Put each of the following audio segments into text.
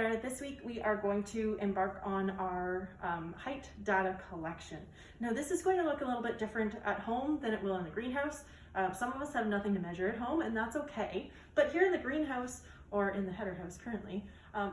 there. This week we are going to embark on our height data collection. Now this is going to look a little bit different at home than it will in the greenhouse. Some of us have nothing to measure at home, and that's okay. But here in the greenhouse, or in the header house currently,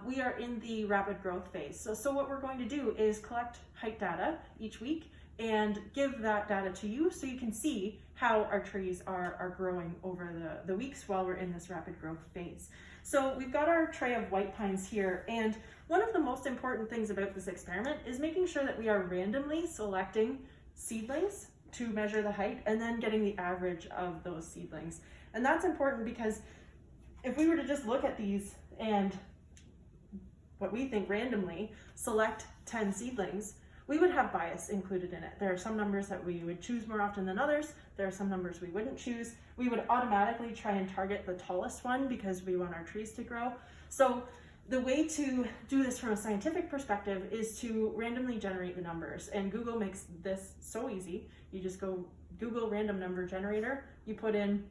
we are in the rapid growth phase. So what we're going to do is collect height data each week and give that data to you so you can see how our trees are growing over the weeks while we're in this rapid growth phase. So we've got our tray of white pines here, and one of the most important things about this experiment is making sure that we are randomly selecting seedlings to measure the height and then getting the average of those seedlings. And that's important because if we were to just look at these and what we think randomly select 10 seedlings, we would have bias included in it. There are some numbers that we would choose more often than others. There are some numbers we wouldn't choose. We would automatically try and target the tallest one because we want our trees to grow. So the way to do this from a scientific perspective is to randomly generate the numbers. And Google makes this so easy. You just go Google random number generator, you put in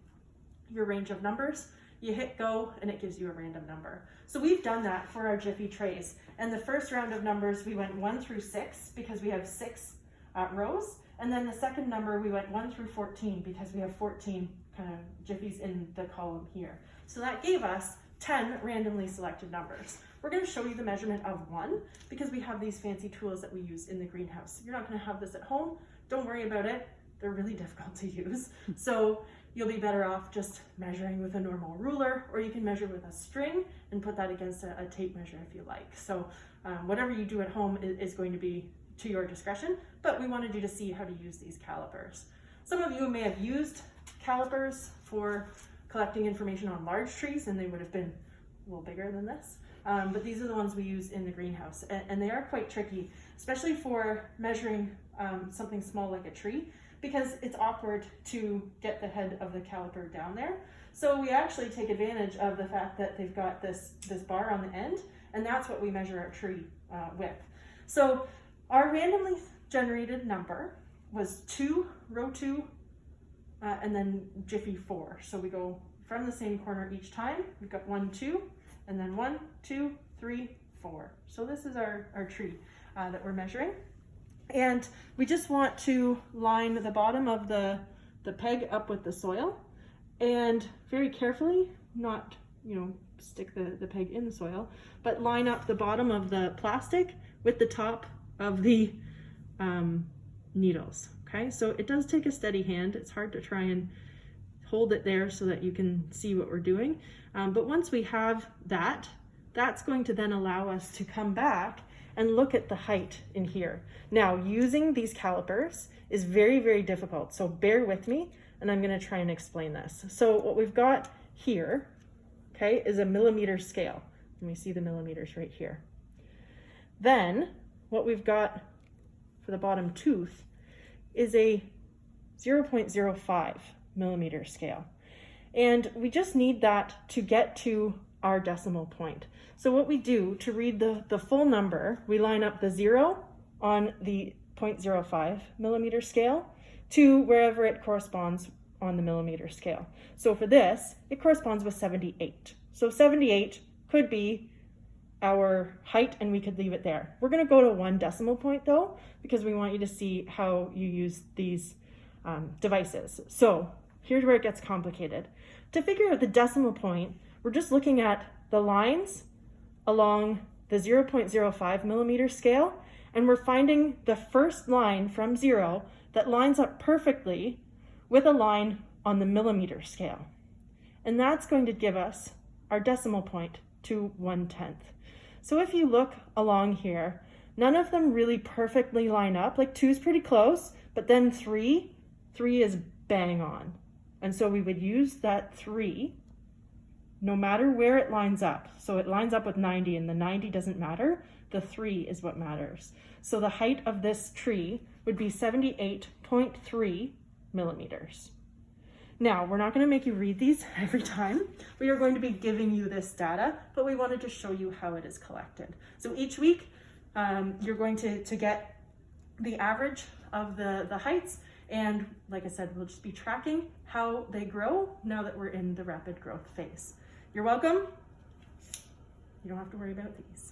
your range of numbers, you hit go, and it gives you a random number. So we've done that for our Jiffy trays. And the first round of numbers, we went 1 through 6 because we have 6 rows. And then the second number, we went 1 through 14 because we have 14 kind of Jiffies in the column here. So that gave us 10 randomly selected numbers. We're going to show you the measurement of 1 because we have these fancy tools that we use in the greenhouse. You're not going to have this at home. Don't worry about it. They're really difficult to use. So you'll be better off just measuring with a normal ruler, or you can measure with a string and put that against a tape measure if you like. So whatever you do at home is going to be to your discretion, but we wanted you to see how to use these calipers. Some of you may have used calipers for collecting information on large trees, and they would have been a little bigger than this. But these are the ones we use in the greenhouse, and they are quite tricky, especially for measuring something small like a tree, because it's awkward to get the head of the caliper down there. So we actually take advantage of the fact that they've got this bar on the end, and that's what we measure our tree with. So our randomly generated number was 2, row 2, and then Jiffy 4. So we go from the same corner each time. We've got 1, 2, and then 1, 2, 3, 4. So this is our tree that we're measuring. And we just want to line the bottom of the peg up with the soil, and very carefully, not, stick the peg in the soil, but line up the bottom of the plastic with the top of the needles. Okay, so it does take a steady hand. It's hard to try and hold it there so that you can see what we're doing. But once we have that, that's going to then allow us to come back and look at the height in here. Now, using these calipers is very, very difficult. So bear with me, and I'm gonna try and explain this. So what we've got here, okay, is a millimeter scale. Let me see the millimeters right here. Then what we've got for the bottom tooth is a 0.05 millimeter scale. And we just need that to get to our decimal point. So what we do to read the full number, we line up the 0 on the 0.05 millimeter scale to wherever it corresponds on the millimeter scale. So for this, it corresponds with 78. So 78 could be our height, and we could leave it there. We're going to go to 1 decimal point though, because we want you to see how you use these devices. So here's where it gets complicated. To figure out the decimal point, we're just looking at the lines along the 0.05 millimeter scale, and we're finding the first line from 0 that lines up perfectly with a line on the millimeter scale. And that's going to give us our decimal point to 1/10. So if you look along here, none of them really perfectly line up. Like 2 is pretty close, but then 3 is bang on. And so we would use that 3 no matter where it lines up. So it lines up with 90, and the 90 doesn't matter. The 3 is what matters. So the height of this tree would be 78.3 millimeters. Now, we're not going to make you read these every time. We are going to be giving you this data, but we wanted to show you how it is collected. So each week, you're going to get the average of the heights, and like I said, we'll just be tracking how they grow now that we're in the rapid growth phase. You're welcome. you don't have to worry about these.